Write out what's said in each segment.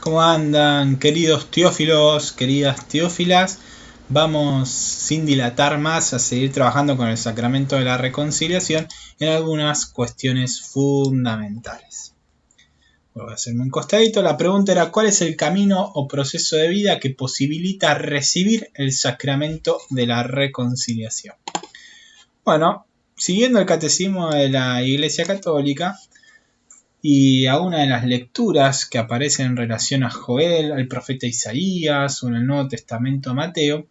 ¿Cómo andan, queridos teófilos, queridas teófilas? Vamos, sin dilatar más, a seguir trabajando con el sacramento de la reconciliación en algunas cuestiones fundamentales. Voy a hacerme un costadito. La pregunta era: ¿cuál es el camino o proceso de vida que posibilita recibir el sacramento de la reconciliación? Bueno, siguiendo el catecismo de la Iglesia Católica, y a una de las lecturas que aparecen en relación a Joel, al profeta Isaías o en el Nuevo Testamento a Mateo,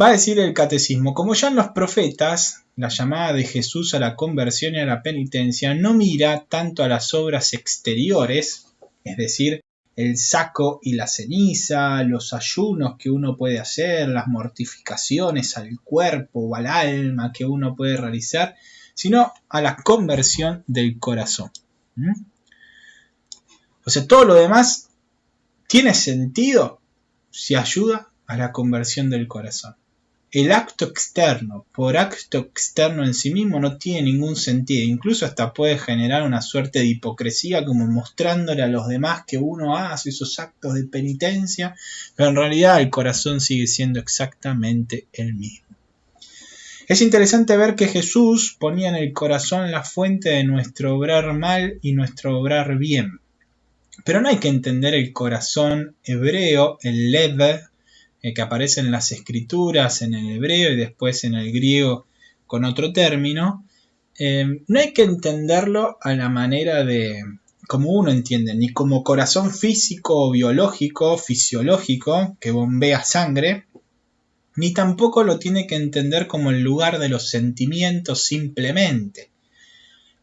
va a decir el catecismo: como ya en los profetas, la llamada de Jesús a la conversión y a la penitencia no mira tanto a las obras exteriores, es decir, el saco y la ceniza, los ayunos que uno puede hacer, las mortificaciones al cuerpo o al alma que uno puede realizar, sino a la conversión del corazón. O sea, todo lo demás tiene sentido si ayuda a la conversión del corazón. El acto externo, por acto externo en sí mismo, no tiene ningún sentido. Incluso hasta puede generar una suerte de hipocresía, como mostrándole a los demás que uno hace esos actos de penitencia, pero en realidad el corazón sigue siendo exactamente el mismo. Es interesante ver que Jesús ponía en el corazón la fuente de nuestro obrar mal y nuestro obrar bien. Pero no hay que entender el corazón hebreo, el lev, que aparece en las escrituras, en el hebreo y después en el griego con otro término. No hay que entenderlo a la manera de como uno entiende, ni como corazón físico, biológico, fisiológico, que bombea sangre, ni tampoco lo tiene que entender como el lugar de los sentimientos simplemente.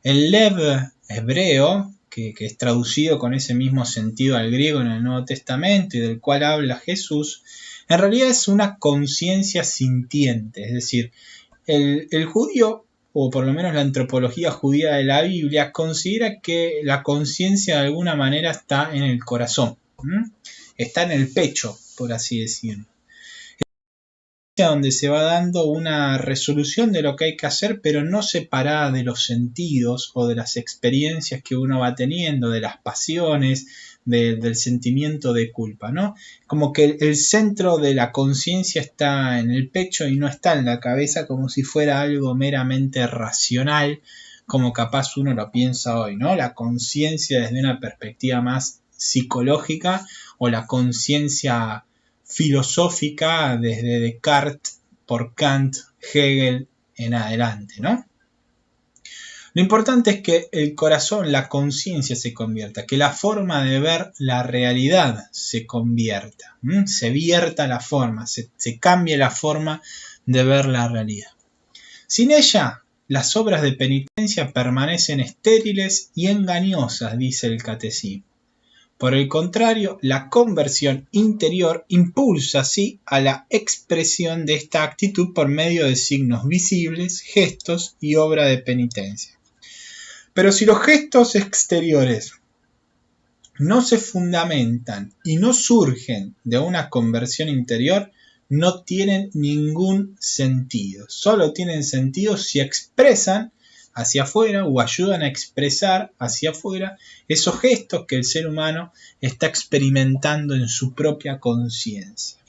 El lev hebreo, que es traducido con ese mismo sentido al griego en el Nuevo Testamento y del cual habla Jesús, en realidad es una conciencia sintiente. Es decir, el judío, o por lo menos la antropología judía de la Biblia, considera que la conciencia de alguna manera está en el corazón, está en el pecho, por así decirlo, donde se va dando una resolución de lo que hay que hacer, pero no separada de los sentidos o de las experiencias que uno va teniendo, de las pasiones, del sentimiento de culpa, ¿no? Como que el centro de la conciencia está en el pecho y no está en la cabeza, como si fuera algo meramente racional, como capaz uno lo piensa hoy, ¿no? La conciencia desde una perspectiva más psicológica, o la conciencia filosófica desde Descartes por Kant, Hegel en adelante, ¿no? Lo importante es que el corazón, la conciencia se convierta, que la forma de ver la realidad se convierta, se vierta la forma, se cambie la forma de ver la realidad. Sin ella, las obras de penitencia permanecen estériles y engañosas, dice el catecismo. Por el contrario, la conversión interior impulsa así a la expresión de esta actitud por medio de signos visibles, gestos y obra de penitencia. Pero si los gestos exteriores no se fundamentan y no surgen de una conversión interior, no tienen ningún sentido. Solo tienen sentido si expresan hacia afuera o ayudan a expresar hacia afuera esos gestos que el ser humano está experimentando en su propia conciencia.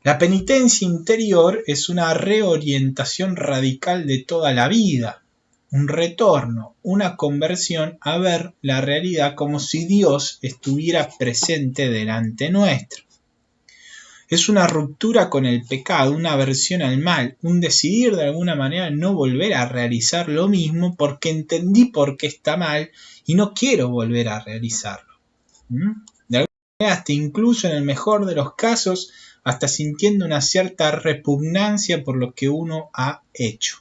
La penitencia interior es una reorientación radical de toda la vida, un retorno, una conversión a ver la realidad como si Dios estuviera presente delante nuestro. Es una ruptura con el pecado, una aversión al mal, un decidir de alguna manera no volver a realizar lo mismo porque entendí por qué está mal y no quiero volver a realizarlo. De alguna manera, hasta incluso en el mejor de los casos, hasta sintiendo una cierta repugnancia por lo que uno ha hecho.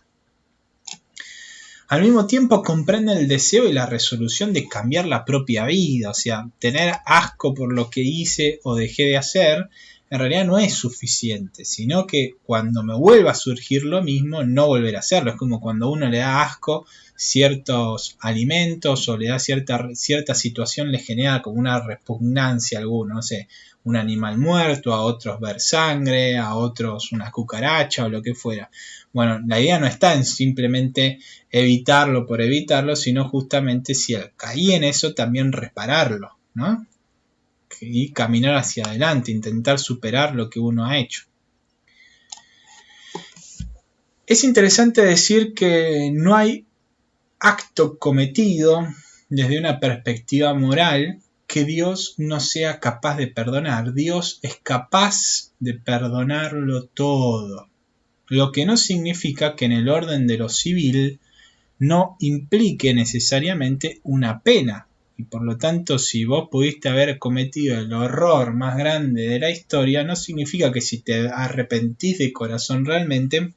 Al mismo tiempo comprende el deseo y la resolución de cambiar la propia vida, o sea, tener asco por lo que hice o dejé de hacer, en realidad no es suficiente, sino que cuando me vuelva a surgir lo mismo, no volver a hacerlo. Es como cuando uno le da asco ciertos alimentos o le da cierta situación, le genera como una repugnancia a alguno, no sé, un animal muerto, a otros ver sangre, a otros una cucaracha o lo que fuera. Bueno, la idea no está en simplemente evitarlo por evitarlo, sino justamente si caí en eso, también repararlo. ¿no? Y caminar hacia adelante, intentar superar lo que uno ha hecho. Es interesante decir que no hay acto cometido desde una perspectiva moral que Dios no sea capaz de perdonar. Dios es capaz de perdonarlo todo. Lo que no significa que en el orden de lo civil no implique necesariamente una pena. Y por lo tanto, si vos pudiste haber cometido el horror más grande de la historia, no significa que si te arrepentís de corazón realmente,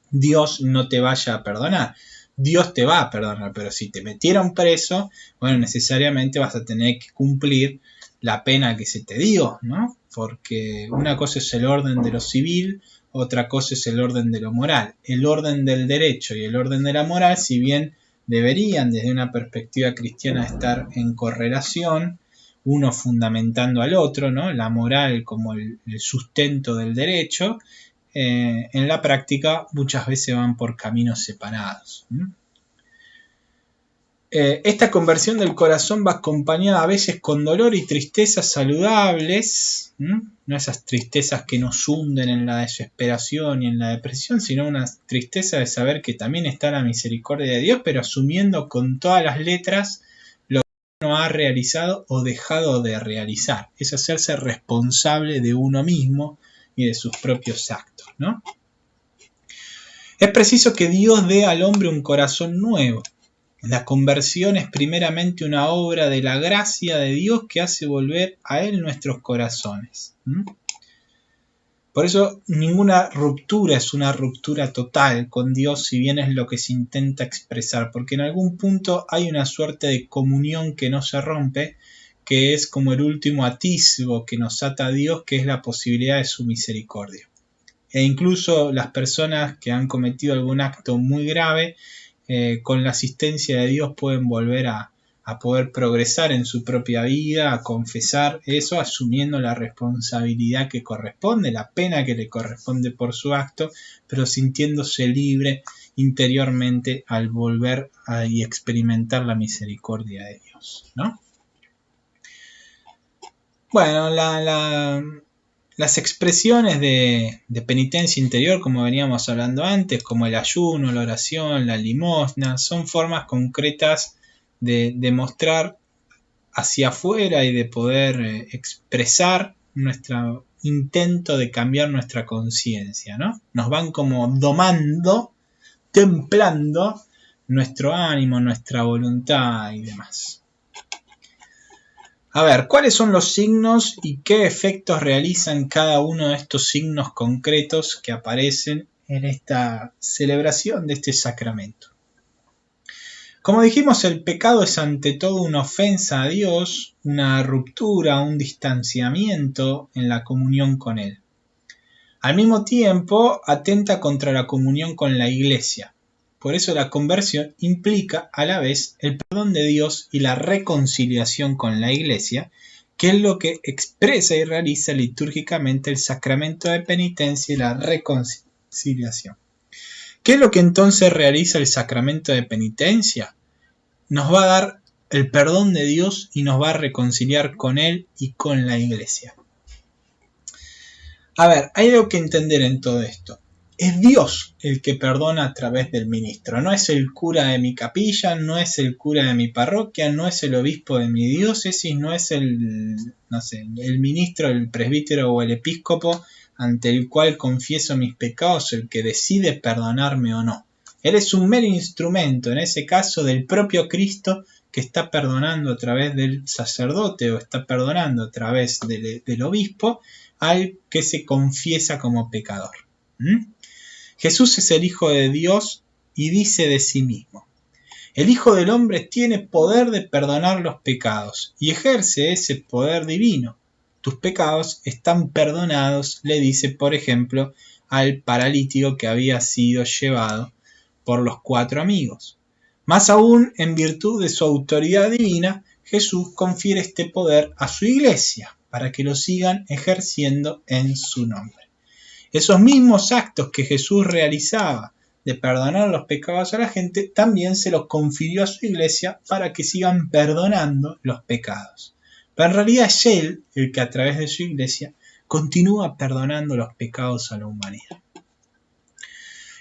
Dios no te vaya a perdonar. Dios te va a perdonar, pero si te metieron preso, bueno, necesariamente vas a tener que cumplir la pena que se te dio, ¿no? Porque una cosa es el orden de lo civil, otra cosa es el orden de lo moral. El orden del derecho y el orden de la moral, si bien deberían desde una perspectiva cristiana estar en correlación, uno fundamentando al otro, ¿no? La moral como el sustento del derecho, en la práctica muchas veces van por caminos separados. Esta conversión del corazón va acompañada a veces con dolor y tristezas saludables, no esas tristezas que nos hunden en la desesperación y en la depresión, sino una tristeza de saber que también está la misericordia de Dios, pero asumiendo con todas las letras lo que uno ha realizado o dejado de realizar. Es hacerse responsable de uno mismo y de sus propios actos, ¿no? Es preciso que Dios dé al hombre un corazón nuevo. La conversión es primeramente una obra de la gracia de Dios que hace volver a Él nuestros corazones. Por eso ninguna ruptura es una ruptura total con Dios, si bien es lo que se intenta expresar, porque en algún punto hay una suerte de comunión que no se rompe, que es como el último atisbo que nos ata a Dios, que es la posibilidad de su misericordia. E incluso las personas que han cometido algún acto muy grave, con la asistencia de Dios pueden volver a poder progresar en su propia vida, a confesar eso, asumiendo la responsabilidad que corresponde, la pena que le corresponde por su acto, pero sintiéndose libre interiormente al volver y experimentar la misericordia de Dios, ¿no? Bueno, las expresiones de penitencia interior, como veníamos hablando antes, como el ayuno, la oración, la limosna, son formas concretas de mostrar hacia afuera y de poder expresar nuestro intento de cambiar nuestra conciencia, ¿no? Nos van como domando, templando nuestro ánimo, nuestra voluntad y demás. A ver, ¿cuáles son los signos y qué efectos realizan cada uno de estos signos concretos que aparecen en esta celebración de este sacramento? Como dijimos, el pecado es ante todo una ofensa a Dios, una ruptura, un distanciamiento en la comunión con Él. Al mismo tiempo, atenta contra la comunión con la Iglesia. Por eso la conversión implica a la vez el perdón de Dios y la reconciliación con la Iglesia, que es lo que expresa y realiza litúrgicamente el sacramento de penitencia y la reconciliación. ¿Qué es lo que entonces realiza el sacramento de penitencia? Nos va a dar el perdón de Dios y nos va a reconciliar con Él y con la Iglesia. A ver, hay algo que entender en todo esto. Es Dios el que perdona a través del ministro. No es el cura de mi capilla, no es el cura de mi parroquia, no es el obispo de mi diócesis, no es el ministro, el presbítero o el episcopo ante el cual confieso mis pecados el que decide perdonarme o no. Él es un mero instrumento, en ese caso, del propio Cristo que está perdonando a través del sacerdote o está perdonando a través del obispo al que se confiesa como pecador. Jesús es el Hijo de Dios y dice de sí mismo: el Hijo del Hombre tiene poder de perdonar los pecados y ejerce ese poder divino. Tus pecados están perdonados, le dice, por ejemplo, al paralítico que había sido llevado por los 4 amigos. Más aún, en virtud de su autoridad divina, Jesús confiere este poder a su iglesia para que lo sigan ejerciendo en su nombre. Esos mismos actos que Jesús realizaba de perdonar los pecados a la gente, también se los confirió a su iglesia para que sigan perdonando los pecados. Pero en realidad es Él el que a través de su iglesia continúa perdonando los pecados a la humanidad.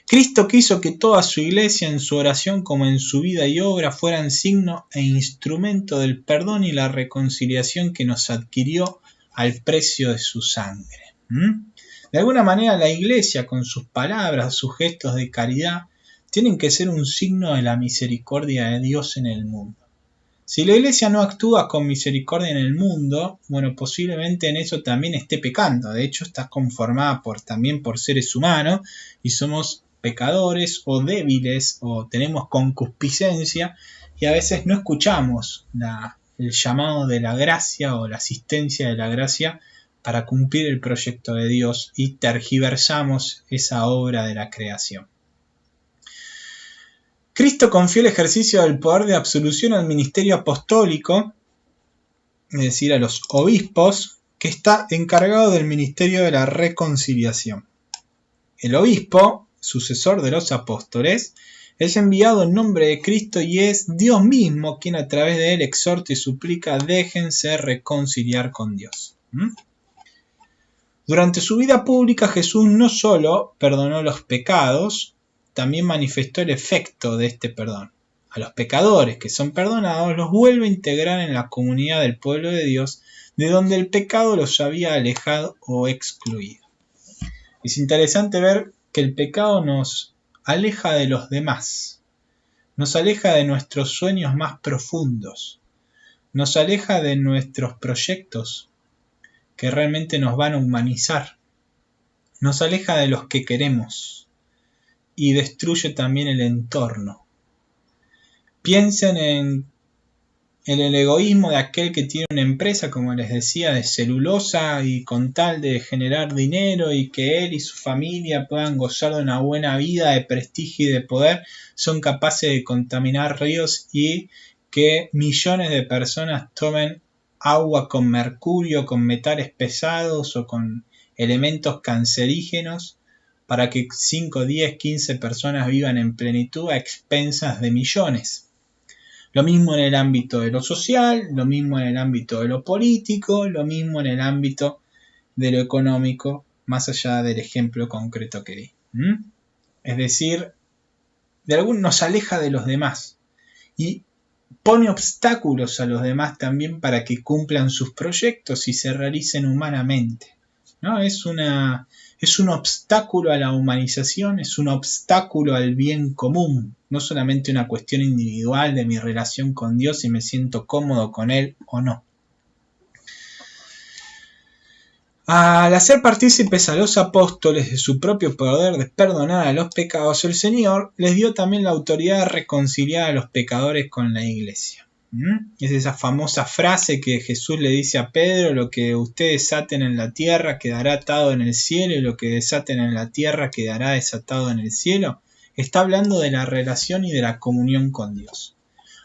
Cristo quiso que toda su iglesia, en su oración como en su vida y obra, fueran signo e instrumento del perdón y la reconciliación que nos adquirió al precio de su sangre. De alguna manera la iglesia, con sus palabras, sus gestos de caridad, tienen que ser un signo de la misericordia de Dios en el mundo. Si la iglesia no actúa con misericordia en el mundo, bueno, posiblemente en eso también esté pecando. De hecho, está conformada también por seres humanos y somos pecadores o débiles o tenemos concupiscencia y a veces no escuchamos el llamado de la gracia o la asistencia de la gracia para cumplir el proyecto de Dios y tergiversamos esa obra de la creación. Cristo confió el ejercicio del poder de absolución al ministerio apostólico, es decir, a los obispos, que está encargado del ministerio de la reconciliación. El obispo, sucesor de los apóstoles, es enviado en nombre de Cristo y es Dios mismo quien a través de él exhorta y suplica: déjense reconciliar con Dios. Durante su vida pública, Jesús no solo perdonó los pecados, también manifestó el efecto de este perdón. A los pecadores que son perdonados los vuelve a integrar en la comunidad del pueblo de Dios, de donde el pecado los había alejado o excluido. Es interesante ver que el pecado nos aleja de los demás, nos aleja de nuestros sueños más profundos, nos aleja de nuestros proyectos que realmente nos van a humanizar, nos aleja de los que queremos y destruye también el entorno. Piensen en el egoísmo de aquel que tiene una empresa, como les decía, de celulosa y con tal de generar dinero y que él y su familia puedan gozar de una buena vida, de prestigio y de poder, son capaces de contaminar ríos y que millones de personas tomen agua con mercurio, con metales pesados o con elementos cancerígenos para que 5, 10, 15 personas vivan en plenitud a expensas de millones. Lo mismo en el ámbito de lo social, lo mismo en el ámbito de lo político, lo mismo en el ámbito de lo económico, más allá del ejemplo concreto que di. Es decir, nos aleja de los demás y pone obstáculos a los demás también para que cumplan sus proyectos y se realicen humanamente, ¿no? Es un obstáculo a la humanización, es un obstáculo al bien común, no solamente una cuestión individual de mi relación con Dios y me siento cómodo con Él o no. Al hacer partícipes a los apóstoles de su propio poder de perdonar a los pecados, el Señor les dio también la autoridad de reconciliar a los pecadores con la iglesia. Es esa famosa frase que Jesús le dice a Pedro: lo que ustedes aten en la tierra quedará atado en el cielo y lo que desaten en la tierra quedará desatado en el cielo. Está hablando de la relación y de la comunión con Dios.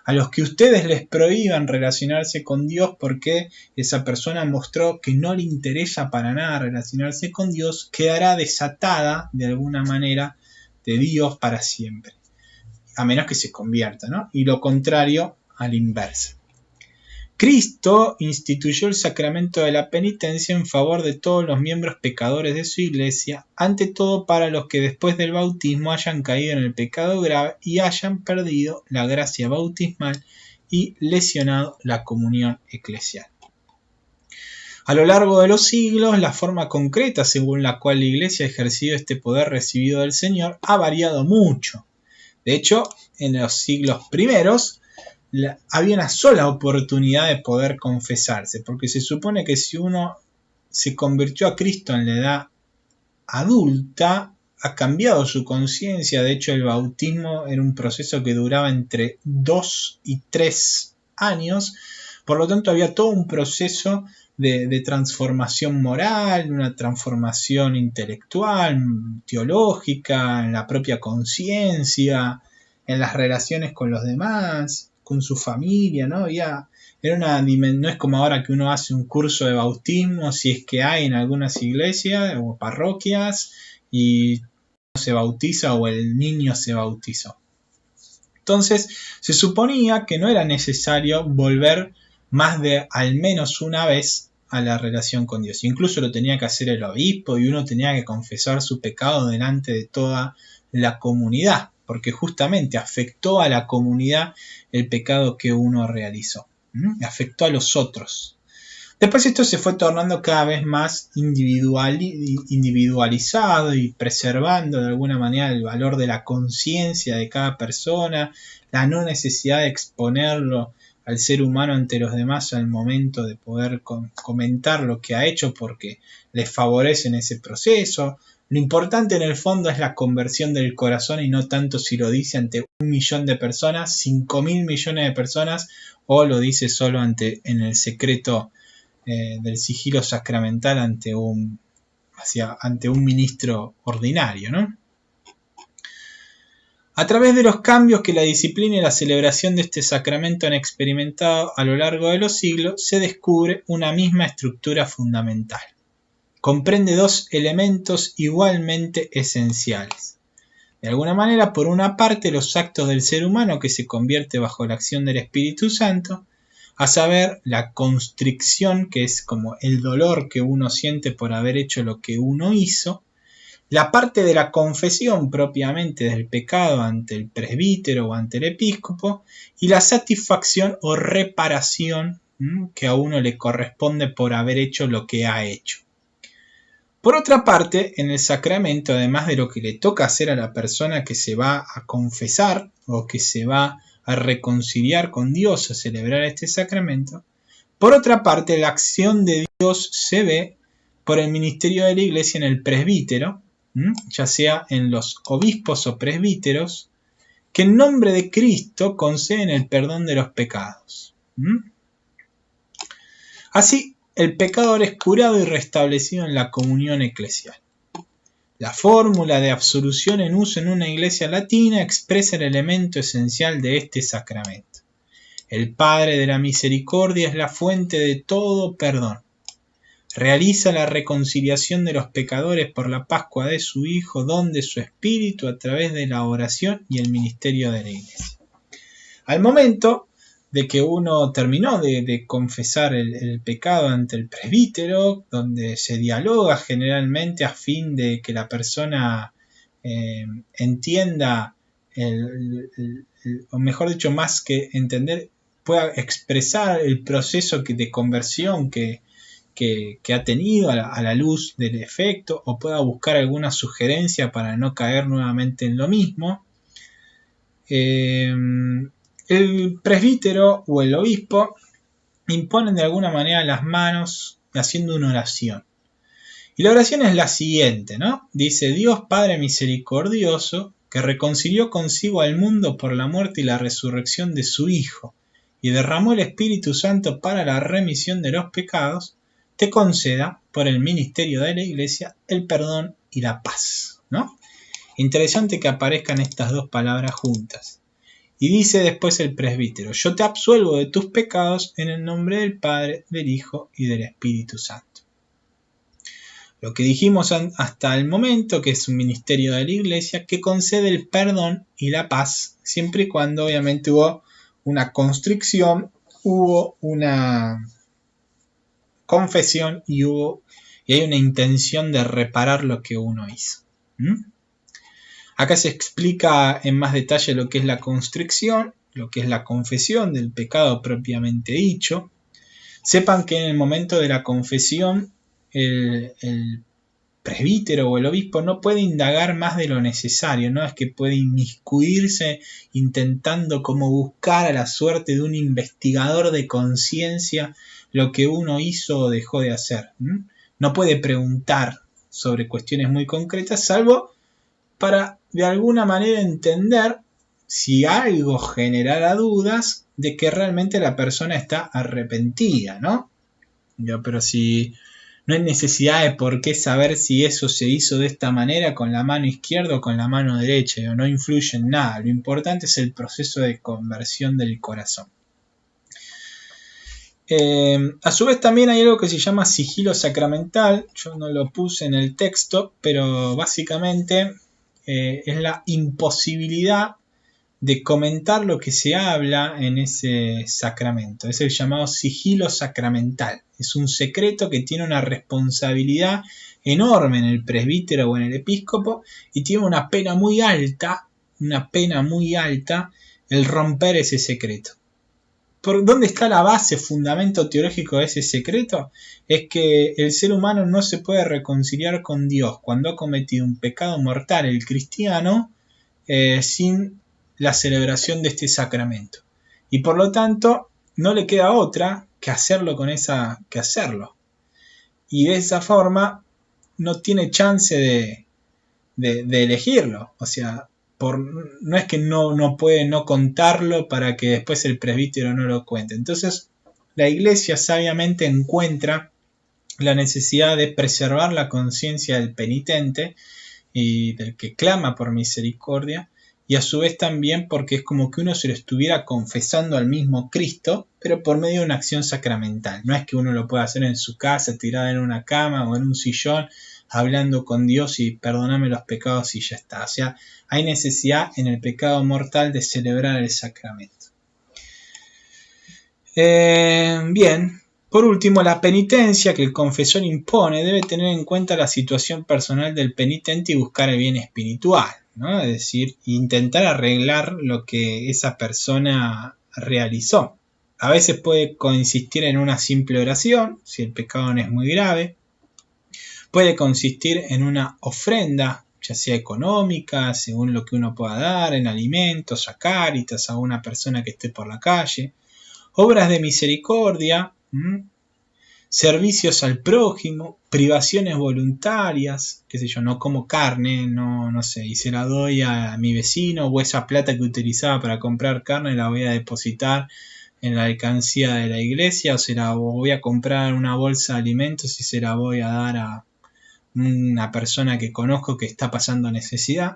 A los que ustedes les prohíban relacionarse con Dios porque esa persona mostró que no le interesa para nada relacionarse con Dios, quedará desatada de alguna manera de Dios para siempre, a menos que se convierta, ¿no? Y lo contrario al inverso. Cristo instituyó el sacramento de la penitencia en favor de todos los miembros pecadores de su iglesia, ante todo para los que después del bautismo hayan caído en el pecado grave y hayan perdido la gracia bautismal y lesionado la comunión eclesial. A lo largo de los siglos, la forma concreta según la cual la iglesia ha ejercido este poder recibido del Señor ha variado mucho. De hecho, en los siglos primeros, había una sola oportunidad de poder confesarse, porque se supone que si uno se convirtió a Cristo en la edad adulta, ha cambiado su conciencia. De hecho, el bautismo era un proceso que duraba entre 2 y 3 años, por lo tanto había todo un proceso de transformación moral, una transformación intelectual, teológica, en la propia conciencia, en las relaciones con los demás, con su familia, ¿no? No es como ahora que uno hace un curso de bautismo, si es que hay en algunas iglesias o parroquias, y se bautiza o el niño se bautizó. Entonces, se suponía que no era necesario volver más de al menos una vez a la relación con Dios. Incluso lo tenía que hacer el obispo y uno tenía que confesar su pecado delante de toda la comunidad, porque justamente afectó a la comunidad el pecado que uno realizó. Afectó a los otros. Después esto se fue tornando cada vez más individualizado y preservando de alguna manera el valor de la conciencia de cada persona, la no necesidad de exponerlo al ser humano ante los demás al momento de poder comentar lo que ha hecho porque les favorece en ese proceso. Lo importante en el fondo es la conversión del corazón y no tanto si lo dice ante 1.000.000 de personas, 5.000 millones de personas o lo dice solo en el secreto del sigilo sacramental ante un ministro ordinario, ¿no? A través de los cambios que la disciplina y la celebración de este sacramento han experimentado a lo largo de los siglos, se descubre una misma estructura fundamental. Comprende dos elementos igualmente esenciales. De alguna manera, por una parte, los actos del ser humano que se convierte bajo la acción del Espíritu Santo, a saber, la constricción, que es como el dolor que uno siente por haber hecho lo que uno hizo, la parte de la confesión propiamente del pecado ante el presbítero o ante el episcopo, y la satisfacción o reparación que a uno le corresponde por haber hecho lo que ha hecho. Por otra parte, en el sacramento, además de lo que le toca hacer a la persona que se va a confesar o que se va a reconciliar con Dios a celebrar este sacramento, por otra parte, la acción de Dios se ve por el ministerio de la Iglesia en el presbítero, ya sea en los obispos o presbíteros, que en nombre de Cristo conceden el perdón de los pecados. Así, el pecador es curado y restablecido en la comunión eclesial. La fórmula de absolución en uso en una iglesia latina expresa el elemento esencial de este sacramento. El Padre de la Misericordia es la fuente de todo perdón. Realiza la reconciliación de los pecadores por la Pascua de su Hijo, don de su Espíritu a través de la oración y el ministerio de la Iglesia. Al momento de que uno terminó de confesar el pecado ante el presbítero, donde se dialoga generalmente a fin de que la persona entienda, o mejor dicho, más que entender, pueda expresar el proceso de conversión que ha tenido a la luz del efecto, o pueda buscar alguna sugerencia para no caer nuevamente en lo mismo. El presbítero o el obispo imponen de alguna manera las manos haciendo una oración. Y la oración es la siguiente, ¿no? Dice: Dios Padre misericordioso, que reconcilió consigo al mundo por la muerte y la resurrección de su Hijo, y derramó el Espíritu Santo para la remisión de los pecados, te conceda, por el ministerio de la Iglesia, el perdón y la paz, ¿no? Interesante que aparezcan estas dos palabras juntas. Y dice después el presbítero: yo te absuelvo de tus pecados en el nombre del Padre, del Hijo y del Espíritu Santo. Lo que dijimos hasta el momento, que es un ministerio de la Iglesia que concede el perdón y la paz, siempre y cuando obviamente hubo una constricción, hubo una confesión y hay una intención de reparar lo que uno hizo. Acá se explica en más detalle lo que es la constricción, lo que es la confesión del pecado propiamente dicho. Sepan que en el momento de la confesión el presbítero o el obispo no puede indagar más de lo necesario, no es que puede inmiscuirse intentando como buscar a la suerte de un investigador de conciencia lo que uno hizo o dejó de hacer. No puede preguntar sobre cuestiones muy concretas, salvo para de alguna manera entender si algo generara dudas de que realmente la persona está arrepentida, ¿no? Pero si no hay necesidad de por qué saber si eso se hizo de esta manera con la mano izquierda o con la mano derecha, no influye en nada. Lo importante es el proceso de conversión del corazón. A su vez también hay algo que se llama sigilo sacramental. Yo no lo puse en el texto, pero básicamente es la imposibilidad de comentar lo que se habla en ese sacramento. Es el llamado sigilo sacramental. Es un secreto que tiene una responsabilidad enorme en el presbítero o en el episcopo y tiene una pena muy alta el romper ese secreto. ¿Por dónde está la base, fundamento teológico de ese secreto? Es que el ser humano no se puede reconciliar con Dios cuando ha cometido un pecado mortal, el cristiano, sin la celebración de este sacramento. Y por lo tanto, no le queda otra que hacerlo que hacerlo. Y de esa forma no tiene chance de elegirlo. O sea, no es que no puede no contarlo para que después el presbítero no lo cuente. Entonces, la Iglesia sabiamente encuentra la necesidad de preservar la conciencia del penitente y del que clama por misericordia, y a su vez también porque es como que uno se lo estuviera confesando al mismo Cristo, pero por medio de una acción sacramental. No es que uno lo pueda hacer en su casa, tirado en una cama o en un sillón, hablando con Dios y perdóname los pecados y ya está. O sea, hay necesidad en el pecado mortal de celebrar el sacramento. Bien, por último, la penitencia que el confesor impone debe tener en cuenta la situación personal del penitente y buscar el bien espiritual, ¿no? Es decir, intentar arreglar lo que esa persona realizó. A veces puede consistir en una simple oración, si el pecado no es muy grave. Puede consistir en una ofrenda, ya sea económica, según lo que uno pueda dar, en alimentos, a Cáritas, a una persona que esté por la calle. Obras de misericordia, servicios al prójimo, privaciones voluntarias, qué sé yo, no como carne, no sé, y se la doy a mi vecino, o esa plata que utilizaba para comprar carne la voy a depositar en la alcancía de la iglesia, o voy a comprar una bolsa de alimentos y se la voy a dar a una persona que conozco que está pasando necesidad.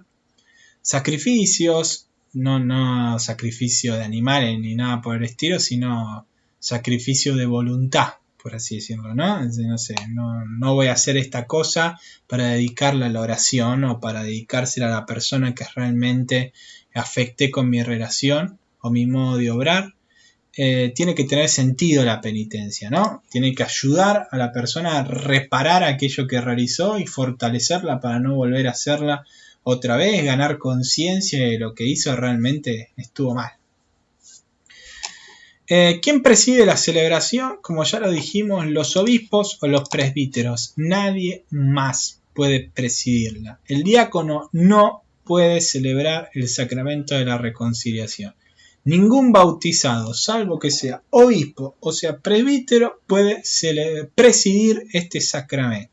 Sacrificios, no sacrificio de animales ni nada por el estilo, sino sacrificio de voluntad, por así decirlo, ¿no? No sé, no voy a hacer esta cosa para dedicarla a la oración o para dedicársela a la persona que realmente afecté con mi relación o mi modo de obrar. Tiene que tener sentido la penitencia, ¿no? Tiene que ayudar a la persona a reparar aquello que realizó y fortalecerla para no volver a hacerla otra vez, ganar conciencia de lo que hizo realmente estuvo mal. ¿Quién preside la celebración? Como ya lo dijimos, los obispos o los presbíteros. Nadie más puede presidirla. El diácono no puede celebrar el sacramento de la reconciliación. Ningún bautizado, salvo que sea obispo o sea presbítero, puede presidir este sacramento.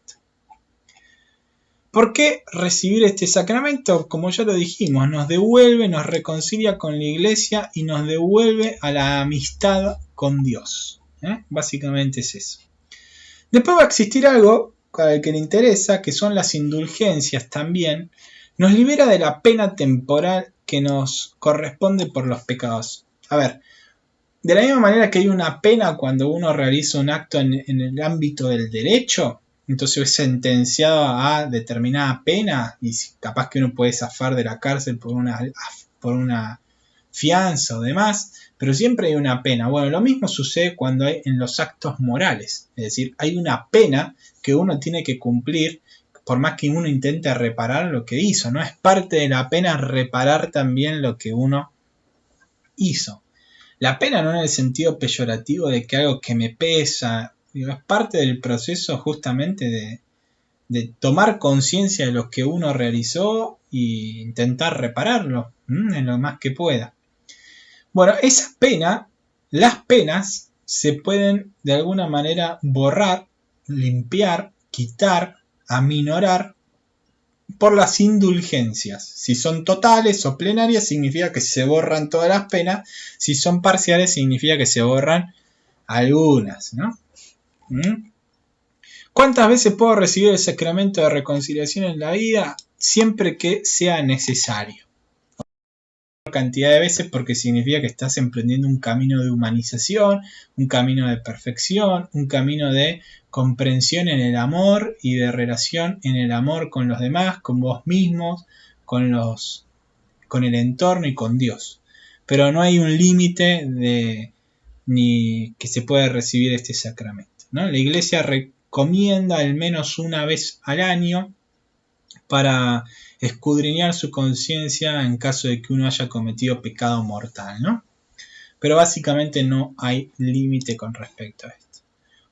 ¿Por qué recibir este sacramento? Como ya lo dijimos, nos devuelve, nos reconcilia con la iglesia y nos devuelve a la amistad con Dios. Básicamente es eso. Después va a existir algo al que le interesa, que son las indulgencias también. Nos libera de la pena temporal que nos corresponde por los pecados. A ver, de la misma manera que hay una pena cuando uno realiza un acto en el ámbito del derecho, entonces es sentenciado a determinada pena y capaz que uno puede zafar de la cárcel por una fianza o demás, pero siempre hay una pena. Bueno, lo mismo sucede cuando hay en los actos morales, es decir, hay una pena que uno tiene que cumplir por más que uno intente reparar lo que hizo, ¿no? Es parte de la pena reparar también lo que uno hizo. La pena no en el sentido peyorativo de que algo que me pesa, es parte del proceso justamente de tomar conciencia de lo que uno realizó e intentar repararlo en lo más que pueda. Bueno, las penas se pueden de alguna manera borrar, limpiar, quitar, aminorar por las indulgencias. Si son totales o plenarias significa que se borran todas las penas, si son parciales significa que se borran algunas, ¿no? ¿Cuántas veces puedo recibir el sacramento de reconciliación en la vida? Siempre que sea necesario. Cantidad de veces porque significa que estás emprendiendo un camino de humanización, un camino de perfección, un camino de comprensión en el amor y de relación en el amor con los demás, con vos mismos, con el entorno y con Dios. pero no hay un límite de ni que se puede recibir este sacramento, ¿no? La Iglesia recomienda al menos una vez al año para escudriñar su conciencia en caso de que uno haya cometido pecado mortal, ¿no? Pero básicamente no hay límite con respecto a esto.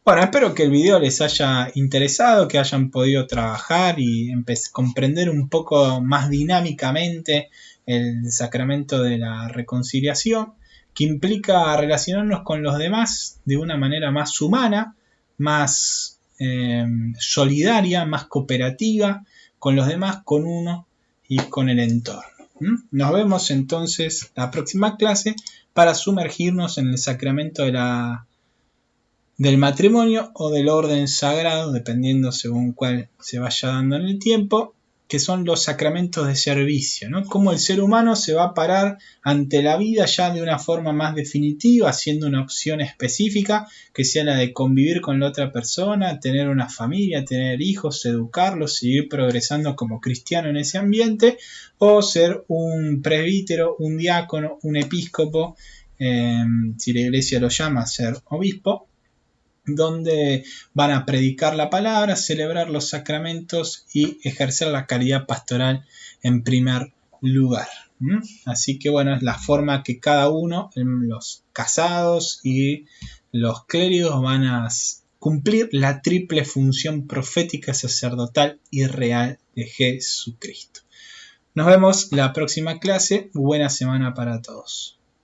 Bueno, espero que el video les haya interesado, que hayan podido trabajar y comprender un poco más dinámicamente el sacramento de la reconciliación, que implica relacionarnos con los demás de una manera más humana, más solidaria, más cooperativa, con los demás, con uno y con el entorno. Nos vemos entonces la próxima clase para sumergirnos en el sacramento del matrimonio o del orden sagrado, dependiendo según cuál se vaya dando en el tiempo, que son los sacramentos de servicio, ¿no? Cómo el ser humano se va a parar ante la vida ya de una forma más definitiva, haciendo una opción específica, que sea la de convivir con la otra persona, tener una familia, tener hijos, educarlos, seguir progresando como cristiano en ese ambiente, o ser un presbítero, un diácono, un episcopo, si la iglesia lo llama, ser obispo, donde van a predicar la palabra, celebrar los sacramentos y ejercer la caridad pastoral en primer lugar. Así que bueno, es la forma que cada uno, los casados y los clérigos, van a cumplir la triple función profética, sacerdotal y real de Jesucristo. Nos vemos la próxima clase. Buena semana para todos.